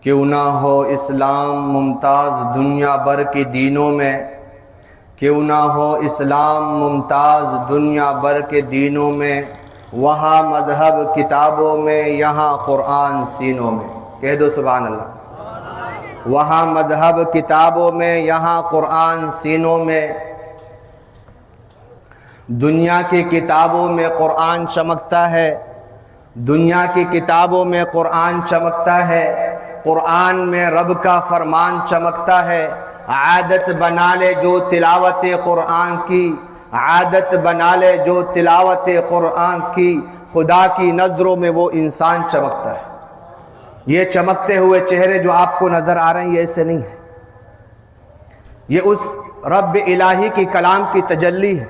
کیوں نہ ہو اسلام ممتاز دنیا بھر کے دینوں میں، کیوں نہ ہو اسلام ممتاز دنیا بھر کے دینوں میں، وہاں مذہب کتابوں میں، یہاں قرآن سینوں میں۔ کہہ دو سبحان اللہ۔ وہاں مذہب کتابوں میں، یہاں قرآن سینوں میں۔ دنیا کی کتابوں میں قرآن چمکتا ہے، دنیا کی کتابوں میں قرآن چمکتا ہے، قرآن میں رب کا فرمان چمکتا ہے۔ عادت بنا لے جو تلاوت قرآن کی، عادت بنا لے جو تلاوت قرآن کی، خدا کی نظروں میں وہ انسان چمکتا ہے۔ یہ چمکتے ہوئے چہرے جو آپ کو نظر آ رہے ہیں، یہ ایسے نہیں ہے، یہ اس رب الہی کی کلام کی تجلی ہے،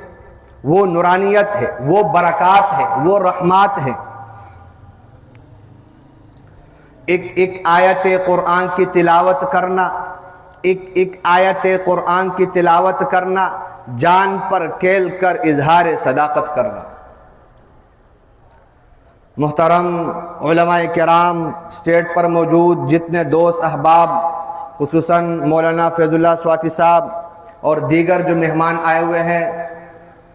وہ نورانیت ہے، وہ برکات ہے، وہ رحمات ہے۔ ایک آیت قرآن کی تلاوت کرنا، ایک آیت قرآن کی تلاوت کرنا، جان پر کھیل کر اظہار صداقت کرنا۔ محترم علماء کرام، اسٹیج پر موجود جتنے دوست احباب، خصوصاً مولانا فیض اللہ سواتی صاحب اور دیگر جو مہمان آئے ہوئے ہیں،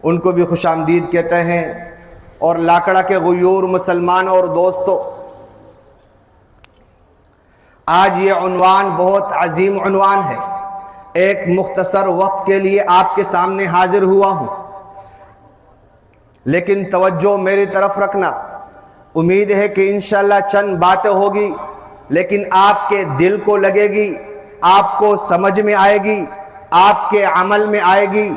ان کو بھی خوش آمدید کہتے ہیں، اور لاکڑا کے غیور مسلمان اور دوستوں، آج یہ عنوان بہت عظیم عنوان ہے۔ ایک مختصر وقت کے لیے آپ کے سامنے حاضر ہوا ہوں، لیکن توجہ میری طرف رکھنا۔ امید ہے کہ انشاءاللہ چند باتیں ہوگی، لیکن آپ کے دل کو لگے گی، آپ کو سمجھ میں آئے گی، آپ کے عمل میں آئے گی،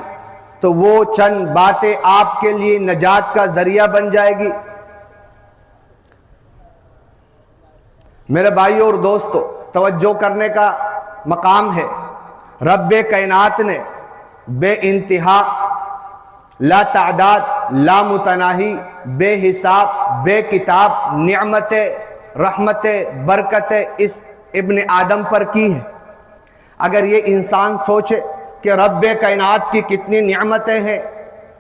تو وہ چند باتیں آپ کے لیے نجات کا ذریعہ بن جائے گی۔ میرے بھائیوں اور دوستوں، توجہ کرنے کا مقام ہے۔ رب کائنات نے بے انتہا، لا تعداد، لا متناہی، بے حساب، بے کتاب نعمتیں، رحمتیں، برکتیں اس ابن آدم پر کی ہے۔ اگر یہ انسان سوچے کہ رب کائنات کی کتنی نعمتیں ہیں،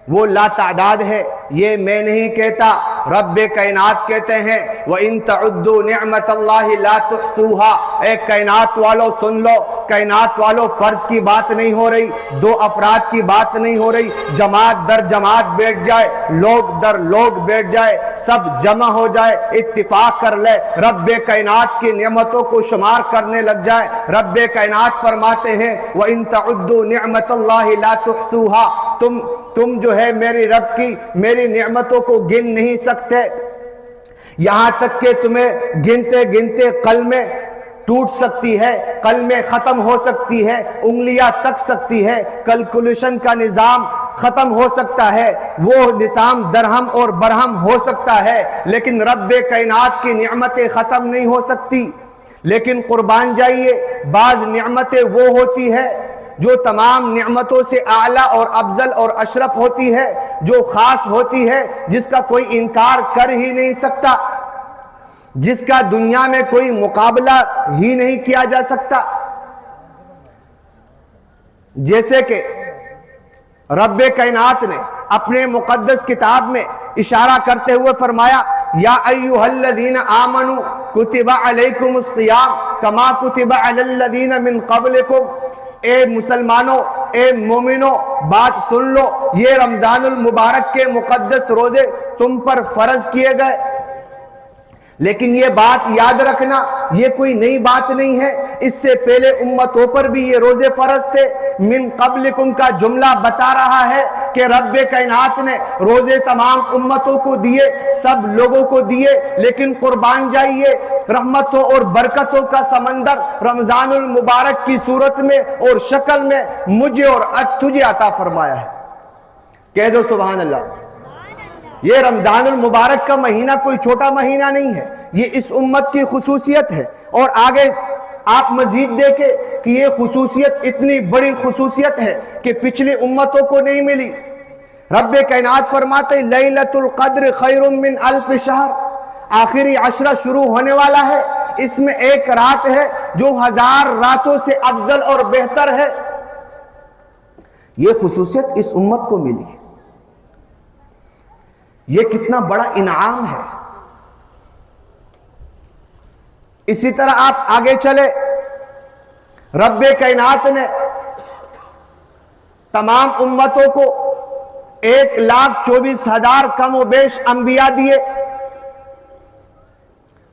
وہ لا تعداد ہے، یہ میں نہیں کہتا، رب کائنات کہتے ہیں وَإِن تَعُدُّوا نِعْمَةَ اللَّهِ لَا تُحْصُوهَا۔ اے کائنات والو سن لو، کائنات والو فرد کی بات نہیں ہو رہی، دو افراد کی بات نہیں ہو رہی، جماعت در جماعت بیٹھ جائے، لوگ در لوگ بیٹھ جائے، سب جمع ہو جائے، اتفاق کر لے، رب کائنات کی نعمتوں کو شمار کرنے لگ جائے۔ رب کائنات فرماتے ہیں وَإِن تَعُدُّوا نِعْمَةَ اللَّهِ لَا تُحْصُوهَا۔ تم جو ہے میری رب کی، میری نعمتوں کو گن نہیں سکتے، یہاں تک کہ تمہیں گنتے گنتے قلمیں ٹوٹ سکتی ہے، قلمیں ختم ہو سکتی ہے، انگلیاں تک سکتی ہے، کیلکولیشن کا نظام ختم ہو سکتا ہے، وہ نظام درہم اور برہم ہو سکتا ہے، لیکن رب کائنات کی نعمتیں ختم نہیں ہو سکتی۔ لیکن قربان جائیے، بعض نعمتیں وہ ہوتی ہے جو تمام نعمتوں سے اعلیٰ اور افضل اور اشرف ہوتی ہے، جو خاص ہوتی ہے، جس کا کوئی انکار کر ہی نہیں سکتا، جس کا دنیا میں کوئی مقابلہ ہی نہیں کیا جا سکتا۔ جیسے کہ رب کائنات نے اپنے مقدس کتاب میں اشارہ کرتے ہوئے فرمایا یا ایھا الذین آمنوا کتب علیکم الصیام کما کتب علی الذین من قبلکم۔ اے مسلمانوں، اے مومنوں، بات سن لو، یہ رمضان المبارک کے مقدس روزے تم پر فرض کیے گئے، لیکن یہ بات یاد رکھنا، یہ کوئی نئی بات نہیں ہے، اس سے پہلے امتوں پر بھی یہ روزے فرض تھے۔ من قبلکم کا جملہ بتا رہا ہے کہ رب کائنات نے روزے تمام امتوں کو دیے، سب لوگوں کو دیے، لیکن قربان جائیے، رحمتوں اور برکتوں کا سمندر رمضان المبارک کی صورت میں اور شکل میں مجھے اور تجھے عطا فرمایا ہے۔ کہہ دو سبحان اللہ۔ یہ رمضان المبارک کا مہینہ کوئی چھوٹا مہینہ نہیں ہے، یہ اس امت کی خصوصیت ہے، اور آگے آپ مزید دیکھیں کہ یہ خصوصیت اتنی بڑی خصوصیت ہے کہ پچھلی امتوں کو نہیں ملی۔ رب کائنات فرماتے لیلۃ القدر خیر من الف شہر، آخری عشرہ شروع ہونے والا ہے، اس میں ایک رات ہے جو 1000 راتوں سے افضل اور بہتر ہے۔ یہ خصوصیت اس امت کو ملی، یہ کتنا بڑا انعام ہے۔ اسی طرح آپ آگے چلے، رب کائنات نے تمام امتوں کو 1,24,000 کم و بیش انبیاء دیے،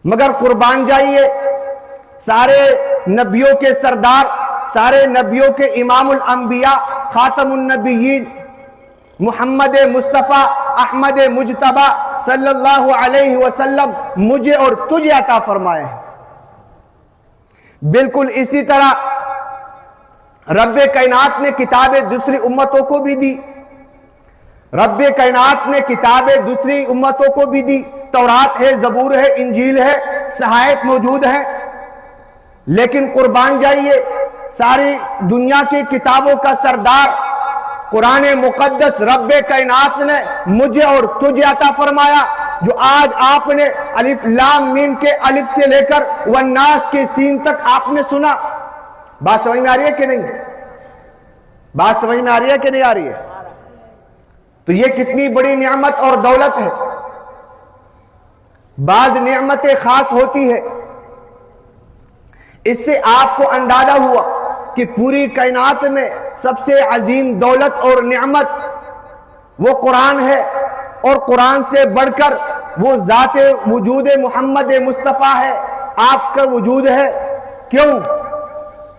مگر قربان جائیے سارے نبیوں کے سردار، سارے نبیوں کے امام الانبیاء، خاتم النبیین محمد مصطفیٰ احمد مجتبی صلی اللہ علیہ وسلم مجھے اور تجھے عطا فرمائے ہیں۔ بالکل اسی طرح رب کائنات نے کتابیں دوسری امتوں کو بھی دی، رب کائنات نے کتابیں دوسری امتوں کو بھی دی، تورات ہے، زبور ہے، انجیل ہے، صحائف موجود ہیں، لیکن قربان جائیے ساری دنیا کی کتابوں کا سردار قرآن مقدس رب کائنات نے مجھے اور تجھے عطا فرمایا، جو آج آپ نے الف لام میم کے الف سے لے کر والناس کے سین تک آپ نے سنا۔ بات سمجھ میں آ رہی ہے کہ نہیں؟ بات سمجھ میں آ رہی ہے کہ نہیں آ رہی ہے؟ تو یہ کتنی بڑی نعمت اور دولت ہے۔ بعض نعمتیں خاص ہوتی ہے، اس سے آپ کو اندازہ ہوا کہ پوری کائنات میں سب سے عظیم دولت اور نعمت وہ قرآن ہے، اور قرآن سے بڑھ کر وہ ذات وجود محمد مصطفیٰ ہے، آپ کا وجود ہے۔ کیوں؟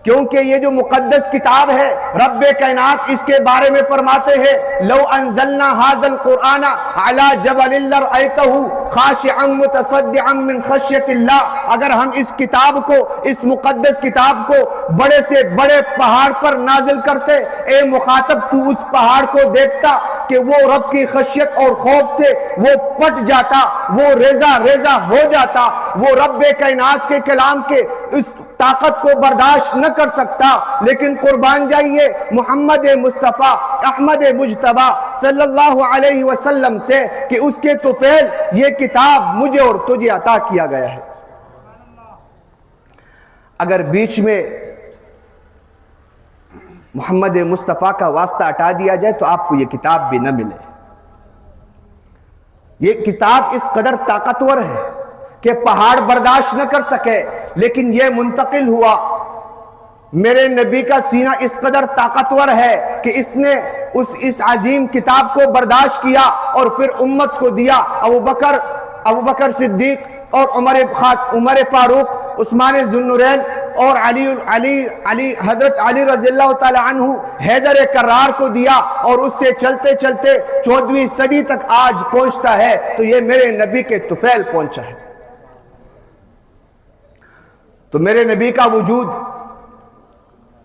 کیونکہ یہ جو مقدس کتاب ہے رب کائنات اس کے بارے میں فرماتے ہیں لو انزلنا هذا القرآن على جبل لرأيته خاشعا متصدعا من خشیت اللہ، اگر ہم اس کتاب کو، اس مقدس کتاب کو بڑے سے بڑے پہاڑ پر نازل کرتے، اے مخاطب تو اس پہاڑ کو دیکھتا کہ وہ رب کی خشیت اور خوف سے وہ پٹ جاتا، وہ ریزہ ریزہ ہو جاتا، وہ رب کائنات کے کلام کے اس طاقت کو برداشت نہ کر سکتا۔ لیکن قربان جائیے محمد مصطفیٰ احمد مجتبی صلی اللہ علیہ وسلم سے کہ اس کے طفیل یہ کتاب مجھے اور تجھے عطا کیا گیا ہے۔ اگر بیچ میں محمد مصطفیٰ کا واسطہ ہٹا دیا جائے تو آپ کو یہ کتاب بھی نہ ملے۔ یہ کتاب اس قدر طاقتور ہے کہ پہاڑ برداشت نہ کر سکے، لیکن یہ منتقل ہوا۔ میرے نبی کا سینہ اس قدر طاقتور ہے کہ اس نے اس عظیم کتاب کو برداشت کیا اور پھر امت کو دیا۔ ابو بکر صدیق اور عمر فاروق، عثمان ذو النورین اور حضرت علی رضی اللہ تعالی عنہ حیدر کرار کو دیا، اور اس سے چلتے چلتے 14ویں صدی تک آج پہنچتا ہے۔ تو یہ میرے نبی کے طفیل پہنچا ہے۔ تو میرے نبی کا وجود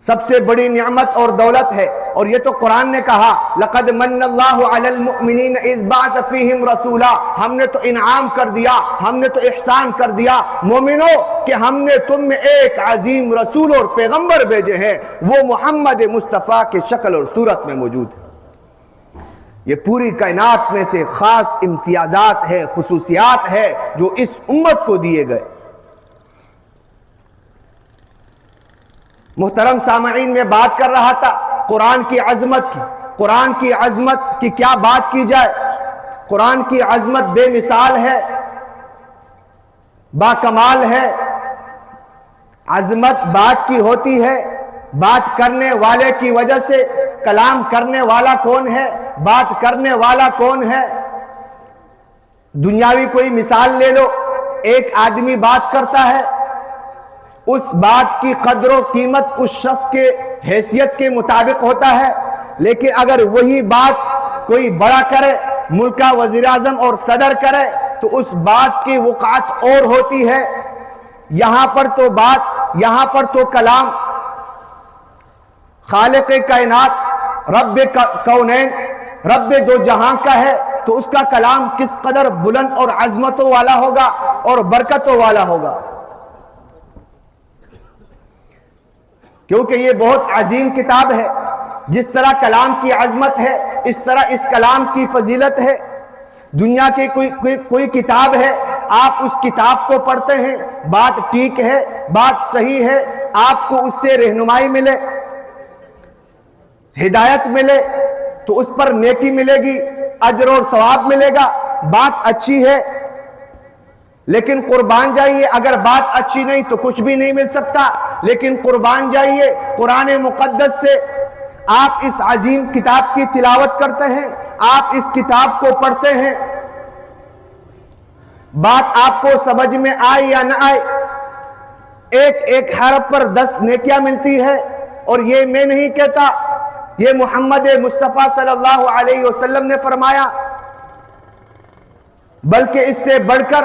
سب سے بڑی نعمت اور دولت ہے، اور یہ تو قرآن نے کہا لَقَدْ مَنَّ اللَّهُ عَلَى الْمُؤْمِنِينَ إِذْ بَعَثَ فِيهِمْ رَسُولًا، ہم نے تو انعام کر دیا، ہم نے تو احسان کر دیا مومنوں کہ ہم نے تم میں ایک عظیم رسول اور پیغمبر بھیجے ہیں، وہ محمد مصطفیٰ کے شکل اور صورت میں موجود ہے۔ یہ پوری کائنات میں سے خاص امتیازات ہے، خصوصیات ہے جو اس امت کو دیے گئے۔ محترم سامعین، میں بات کر رہا تھا قرآن کی عظمت کی۔ قرآن کی عظمت کی کیا بات کی جائے؟ قرآن کی عظمت بے مثال ہے، با کمال ہے۔ عظمت بات کی ہوتی ہے، بات کرنے والے کی وجہ سے۔ کلام کرنے والا کون ہے؟ بات کرنے والا کون ہے؟ دنیاوی کوئی مثال لے لو، ایک آدمی بات کرتا ہے، اس بات کی قدر و قیمت اس شخص کے حیثیت کے مطابق ہوتا ہے، لیکن اگر وہی بات کوئی بڑا کرے، ملک کا وزیر اعظم اور صدر کرے، تو اس بات کی وقعت اور ہوتی ہے۔ یہاں پر تو بات، یہاں پر تو کلام خالق کائنات، رب کونین، رب دو جہاں کا ہے، تو اس کا کلام کس قدر بلند اور عظمتوں والا ہوگا اور برکتوں والا ہوگا، کیونکہ یہ بہت عظیم کتاب ہے۔ جس طرح کلام کی عظمت ہے، اس طرح اس کلام کی فضیلت ہے۔ دنیا کی کوئی کتاب ہے، آپ اس کتاب کو پڑھتے ہیں، بات ٹھیک ہے، بات صحیح ہے، آپ کو اس سے رہنمائی ملے، ہدایت ملے، تو اس پر نیکی ملے گی، اجر اور ثواب ملے گا، بات اچھی ہے۔ لیکن قربان جائیے اگر بات اچھی نہیں تو کچھ بھی نہیں مل سکتا، لیکن قربان جائیے قرآن مقدس سے آپ اس عظیم کتاب کی تلاوت کرتے ہیں، آپ اس کتاب کو پڑھتے ہیں، بات آپ کو سمجھ میں آئے یا نہ آئے، ایک ایک حرف پر 10 نیکیاں ملتی ہے۔ اور یہ میں نہیں کہتا، یہ محمد مصطفیٰ صلی اللہ علیہ وسلم نے فرمایا، بلکہ اس سے بڑھ کر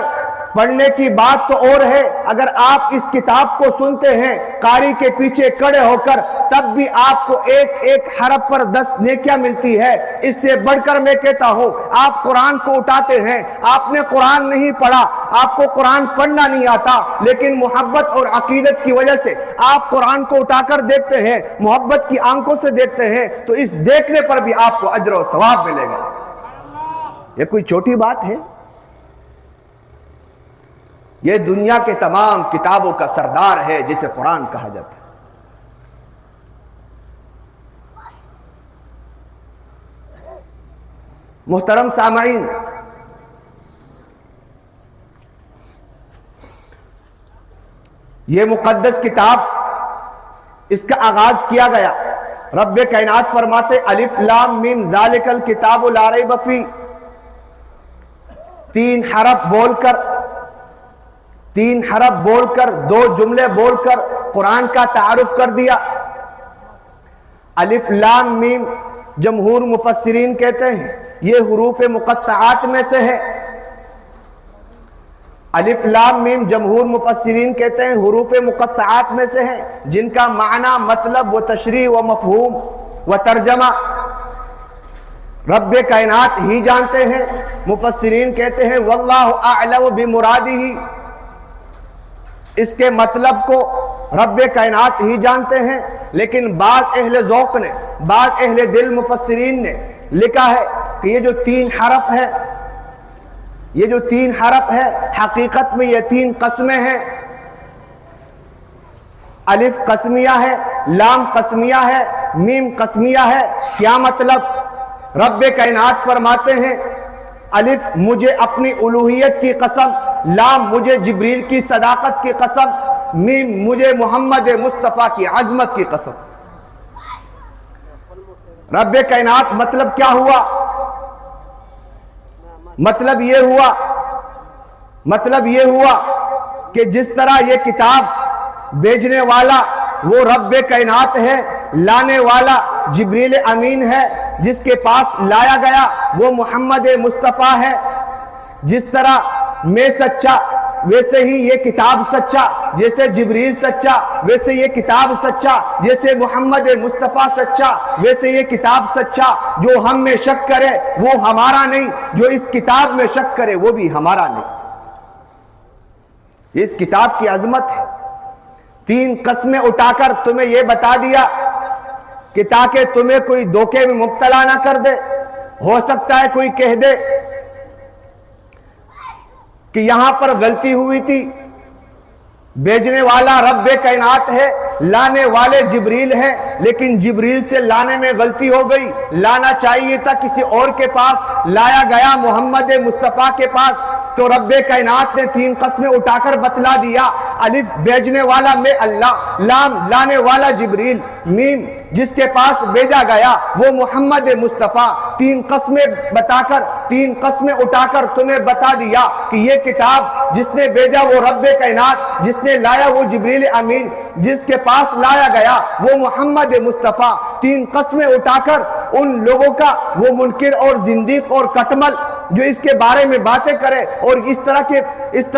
پڑھنے کی بات تو اور ہے۔ اگر آپ اس کتاب کو سنتے ہیں قاری کے پیچھے کھڑے ہو کر، تب بھی آپ کو ایک ایک حرف پر 10 نیکیاں ملتی ہے۔ اس سے بڑھ کر میں کہتا ہوں، آپ قرآن کو اٹھاتے ہیں، آپ نے قرآن نہیں پڑھا، آپ کو قرآن پڑھنا نہیں آتا، لیکن محبت اور عقیدت کی وجہ سے آپ قرآن کو اٹھا کر دیکھتے ہیں، محبت کی آنکھوں سے دیکھتے ہیں، تو اس دیکھنے پر بھی آپ کو اجر و ثواب ملے گا۔ یہ کوئی چھوٹی بات ہے؟ یہ دنیا کے تمام کتابوں کا سردار ہے جسے قرآن کہا جاتا ہے۔ محترم سامعین، یہ مقدس کتاب، اس کا آغاز کیا گیا، رب کائنات فرماتے الف لام میم ذالک الکتاب لا ریب فیہ، 3 حرف بول کر 2 جملے بول کر قرآن کا تعارف کر دیا۔ الف لام میم جمہور مفسرین کہتے ہیں یہ حروف مقطعات میں سے ہے۔ الف لام میم جمہور مفسرین کہتے ہیں حروف مقطعات میں سے ہیں، جن کا معنی، مطلب و تشریح و مفہوم و ترجمہ رب کائنات ہی جانتے ہیں۔ مفسرین کہتے ہیں واللہ اعلم بمرادہ، اس کے مطلب کو رب کائنات ہی جانتے ہیں، لیکن بعض اہل ذوق نے، بعض اہل دل مفسرین نے لکھا ہے کہ یہ جو 3 حرف ہے، یہ جو 3 حرف ہے، حقیقت میں یہ 3 قسمیں ہیں۔ الف قسمیہ ہے، لام قسمیہ ہے، میم قسمیہ ہے۔ کیا مطلب؟ رب کائنات فرماتے ہیں الف مجھے اپنی الوہیت کی قسم، لام مجھے جبریل کی صداقت کی قسم، میم مجھے محمد مصطفیٰ کی عظمت کی قسم۔ رب کائنات مطلب کیا ہوا؟ مطلب یہ ہوا کہ جس طرح یہ کتاب بھیجنے والا وہ رب کائنات ہے، لانے والا جبریل امین ہے، جس کے پاس لایا گیا وہ محمد مصطفیٰ ہے۔ جس طرح میں سچا ویسے ہی یہ کتاب سچا، جیسے جبریل سچا ویسے یہ کتاب سچا، جیسے محمد مصطفیٰ سچا ویسے یہ کتاب سچا۔ جو ہم میں شک کرے وہ ہمارا نہیں، جو اس کتاب میں شک کرے وہ بھی ہمارا نہیں۔ اس کتاب کی عظمت ہے۔ 3 قسمیں اٹھا کر تمہیں یہ بتا دیا کہ تاکہ تمہیں کوئی دھوکے میں مبتلا نہ کر دے۔ ہو سکتا ہے کوئی کہہ دے کہ یہاں پر غلطی ہوئی تھی، بھیجنے والا رب کائنات ہے، لانے والے جبریل ہیں، لیکن جبریل سے لانے میں غلطی ہو گئی، لانا چاہیے تھا کسی اور کے پاس، لایا گیا محمد مصطفیٰ کے پاس۔ تو رب کائنات نے 3 قسمیں اٹھا کر بتلا دیا، الف بھیجنے والا میں اللہ، لام لانے والا جبریل، میم جس کے پاس بھیجا گیا وہ محمد مصطفیٰ۔ 3 قسمیں بتا کر، 3 قسمیں اٹھا کر تمہیں بتا دیا کہ یہ کتاب جس نے بھیجا وہ رب کائنات، جس نے لایا وہ جبریل امین، جس کے پاس لایا گیا وہ محمد مصطفیٰ۔ 3 قسمیں اٹھا کر ان لوگوں کا وہ منکر اور زندیق اور کٹمل جو اس کے بارے میں باتیں کرے اور اس طرح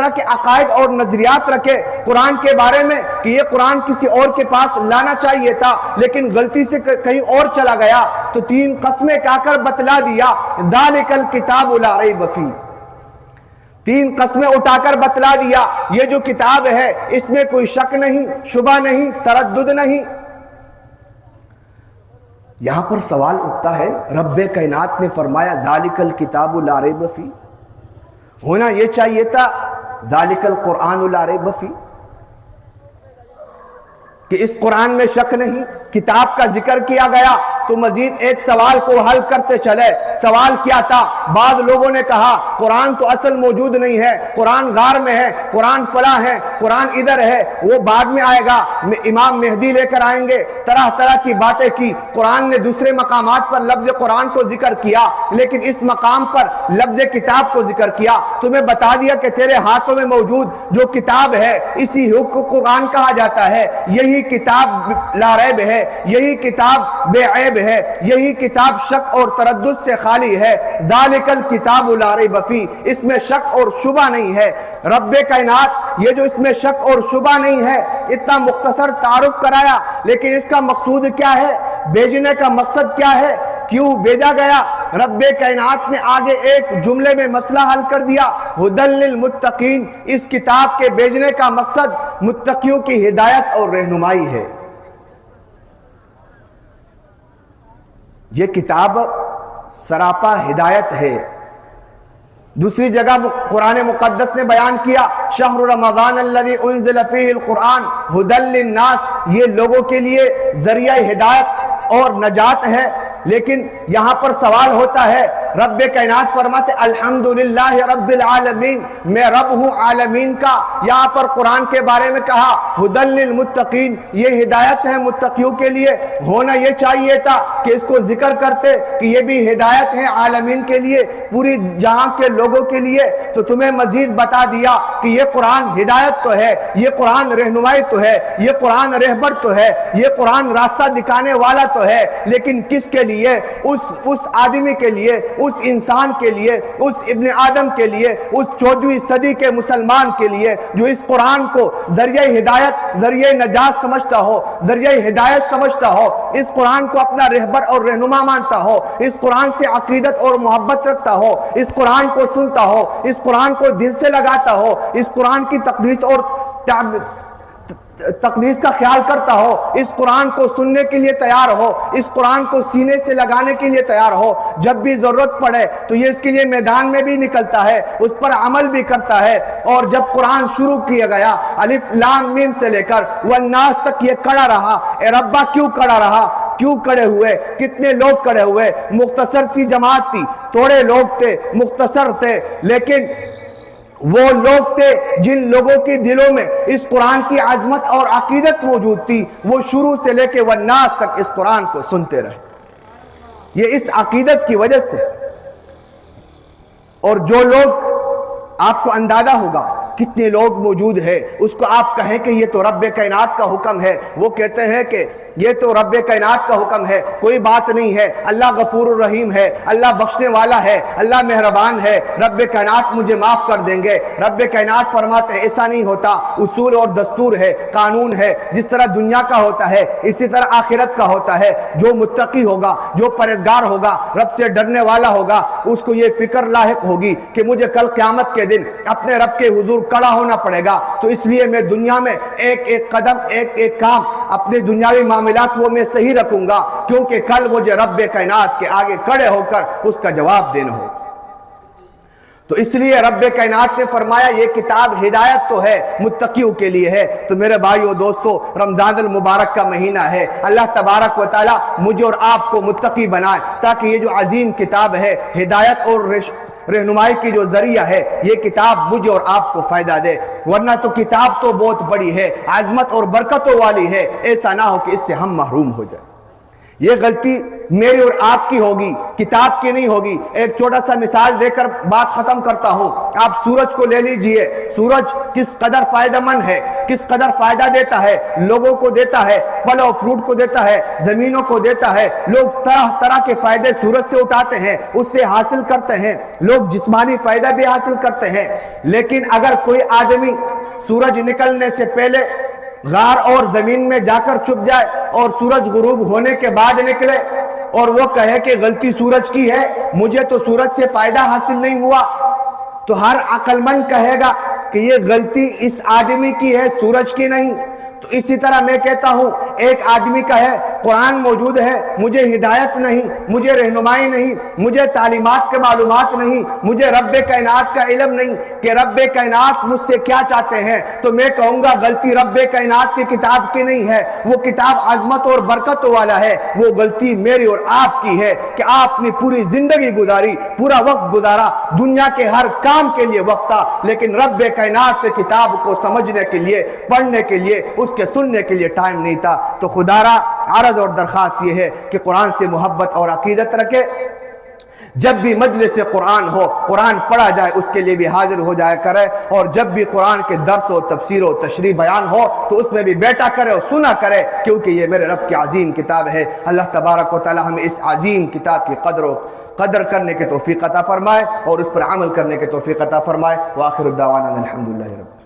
کے عقائد اور نظریات رکھے قرآن کے بارے میں کہ یہ قرآن کسی اور کے پاس لانا چاہیے تھا لیکن غلطی سے کہیں اور چلا گیا، تو 3 قسمیں کہا کر بتلا دیا ذالک الکتاب لا ریب فیہ۔ 3 قسمیں اٹھا کر بتلا دیا یہ جو کتاب ہے اس میں کوئی شک نہیں، شبہ نہیں، تردد نہیں۔ یہاں پر سوال اٹھتا ہے، رب کائنات نے فرمایا ذالک الکتاب لا ریب فیہ، ہونا یہ چاہیے تھا ذالک القرآن لا ریب فیہ، کہ اس قرآن میں شک نہیں۔ کتاب کا ذکر کیا گیا تو مزید ایک سوال کو حل کرتے چلے۔ سوال کیا تھا؟ بعض لوگوں نے کہا قرآن تو اصل موجود نہیں ہے، قرآن غار میں ہے، قرآن فلاں ہے، قرآن ادھر ہے، وہ بعد میں آئے گا، امام مہدی لے کر آئیں گے، طرح طرح کی باتیں کی۔ قرآن نے دوسرے مقامات پر لفظ قرآن کو ذکر کیا، لیکن اس مقام پر لفظ کتاب کو ذکر کیا۔ تمہیں بتا دیا کہ تیرے ہاتھوں میں موجود جو کتاب ہے اسی کو قرآن کہا جاتا ہے، یہی کتاب لا ریب ہے، یہی کتاب بے عیب ہے، یہی کتاب شک اور تردد سے خالی ہے۔ ذالک الکتاب لا ریب فیہ، اس میں شک اور شبہ نہیں ہے۔ رب کائنات یہ جو اس میں شک اور شبہ نہیں ہے، اتنا مختصر تعارف کرایا، لیکن اس کا مقصود کیا ہے؟ بھیجنے کا مقصد کیا ہے؟ کیوں بھیجا گیا؟ رب کائنات نے آگے ایک جملے میں مسئلہ حل کر دیا، ھدی للمتقین۔ اس کتاب کے بھیجنے کا مقصد متقیوں کی ہدایت اور رہنمائی ہے۔ یہ کتاب سراپا ہدایت ہے۔ دوسری جگہ قرآن مقدس نے بیان کیا، شہر رمضان الذی انزل فیہ القرآن ھدی للناس، یہ لوگوں کے لیے ذریعہ ہدایت اور نجات ہے۔ لیکن یہاں پر سوال ہوتا ہے، رب کائنات فرماتے الحمدللہ رب العالمین، میں رب ہوں عالمین کا۔ یہاں پر قرآن کے بارے میں کہا ھدی للمتقین، یہ ہدایت ہے متقیوں کے لیے۔ ہونا یہ چاہیے تھا کہ اس کو ذکر کرتے کہ یہ بھی ہدایت ہے عالمین کے لیے، پوری جہاں کے لوگوں کے لیے۔ تو تمہیں مزید بتا دیا کہ یہ قرآن ہدایت تو ہے، یہ قرآن رہنمائی تو ہے، یہ قرآن رہبر تو ہے، یہ قرآن راستہ دکھانے والا تو ہے، لیکن کس کے لیے؟ اس آدمی کے لیے، اس انسان کے لیے، اس ابن آدم کے لیے، اس 14ویں صدی کے مسلمان کے لیے جو اس قرآن کو ذریعہ ہدایت، ذریعہ نجات سمجھتا ہو، ذریعہ ہدایت سمجھتا ہو، اس قرآن کو اپنا رہبر اور رہنما مانتا ہو، اس قرآن سے عقیدت اور محبت رکھتا ہو، اس قرآن کو سنتا ہو، اس قرآن کو دل سے لگاتا ہو، اس قرآن کی تقدیس کا خیال کرتا ہو، اس قرآن کو سننے کے لیے تیار ہو، اس قرآن کو سینے سے لگانے کے لیے تیار ہو، جب بھی ضرورت پڑے تو یہ اس کے لیے میدان میں بھی نکلتا ہے، اس پر عمل بھی کرتا ہے۔ اور جب قرآن شروع کیا گیا الف لام میم سے لے کر والناس تک یہ کڑا رہا۔ اے ربا کیوں کڑا رہا؟ کیوں کڑے ہوئے؟ کتنے لوگ کڑے ہوئے؟ مختصر سی جماعت تھی، تھوڑے لوگ تھے، مختصر تھے، لیکن وہ لوگ تھے جن لوگوں کے دلوں میں اس قرآن کی عظمت اور عقیدت موجود تھی، وہ شروع سے لے کے والناس تک اس قرآن کو سنتے رہے، یہ اس عقیدت کی وجہ سے۔ اور جو لوگ، آپ کو اندازہ ہوگا کتنے لوگ موجود ہیں، اس کو آپ کہیں کہ یہ تو رب کائنات کا حکم ہے، وہ کہتے ہیں کہ یہ تو رب کائنات کا حکم ہے، کوئی بات نہیں ہے، اللہ غفور الرحیم ہے، اللہ بخشنے والا ہے، اللہ مہربان ہے، رب کائنات مجھے معاف کر دیں گے۔ رب کائنات فرماتے ہیں ایسا نہیں ہوتا، اصول اور دستور ہے، قانون ہے، جس طرح دنیا کا ہوتا ہے اسی طرح آخرت کا ہوتا ہے۔ جو متقی ہوگا، جو پرہیزگار ہوگا، رب سے ڈرنے والا ہوگا، اس کو یہ فکر لاحق ہوگی کہ مجھے کل قیامت کے دن اپنے رب کے حضور کڑا ہونا پڑے گا، تو اس لیے میں دنیا میں ایک ایک قدم، ایک ایک کام، اپنے دنیاوی معاملات وہ میں صحیح رکھوں گا، کیونکہ کل مجھے رب کائنات کے آگے کھڑے ہو کر اس کا جواب دینا ہو۔ تو اس لیے رب کائنات نے فرمایا یہ کتاب ہدایت تو ہے، متقیوں کے لیے ہے۔ تو میرے بھائیو دوستو، رمضان المبارک کا مہینہ ہے، اللہ تبارک و تعالی مجھے اور آپ کو متقی بنائے، تاکہ یہ جو عظیم کتاب ہے، ہدایت اور رہنمائی کی جو ذریعہ ہے، یہ کتاب مجھے اور آپ کو فائدہ دے۔ ورنہ تو کتاب تو بہت بڑی ہے، عظمت اور برکتوں والی ہے، ایسا نہ ہو کہ اس سے ہم محروم ہو جائیں۔ یہ غلطی میری اور آپ کی ہوگی، کتاب کی نہیں ہوگی۔ ایک چھوٹا سا مثال دے کر بات ختم کرتا ہوں۔ آپ سورج کو لے لیجئے، سورج کس قدر فائدہ مند ہے، کس قدر فائدہ دیتا ہے، لوگوں کو دیتا ہے، پھل اور فروٹ کو دیتا ہے، زمینوں کو دیتا ہے۔ لوگ طرح طرح کے فائدے سورج سے اٹھاتے ہیں، اس سے حاصل کرتے ہیں، لوگ جسمانی فائدہ بھی حاصل کرتے ہیں۔ لیکن اگر کوئی آدمی سورج نکلنے سے پہلے غار اور زمین میں جا کر چھپ جائے اور سورج غروب ہونے کے بعد نکلے اور وہ کہے کہ غلطی سورج کی ہے، مجھے تو سورج سے فائدہ حاصل نہیں ہوا، تو ہر عقل مند کہے گا کہ یہ غلطی اس آدمی کی ہے، سورج کی نہیں۔ تو اسی طرح میں کہتا ہوں، ایک آدمی کا ہے قرآن موجود ہے، مجھے ہدایت نہیں، مجھے رہنمائی نہیں، مجھے تعلیمات کے معلومات نہیں، مجھے رب کائنات کا علم نہیں کہ رب کائنات مجھ سے کیا چاہتے ہیں، تو میں کہوں گا غلطی رب کائنات کی کتاب کی نہیں ہے، وہ کتاب عظمت اور برکت والا ہے، وہ غلطی میری اور آپ کی ہے کہ آپ نے پوری زندگی گزاری، پورا وقت گزارا، دنیا کے ہر کام کے لیے وقت تھا، لیکن رب کائنات کی کتاب کو سمجھنے کے لیے، پڑھنے کے لیے، اس کے سننے کے لیے ٹائم نہیں تھا۔ تو خدا را عرض اور درخواست یہ ہے کہ قرآن سے محبت اور عقیدت رکھے، جب بھی مجلس قرآن ہو، قرآن پڑھا جائے اس کے لیے بھی حاضر ہو جایا کرے، اور جب بھی قرآن کے درس و تفسیر و تشریح بیان ہو تو اس میں بھی بیٹھا کرے اور سنا کرے، کیونکہ یہ میرے رب کی عظیم کتاب ہے۔ اللہ تبارک و تعالی ہمیں اس عظیم کتاب کی قدر کرنے کے توفیق عطا فرمائے اور اس پر عمل کرنے کے توفیق عطا فرمائے۔ وآخر الدعوانا الحمدللہ رب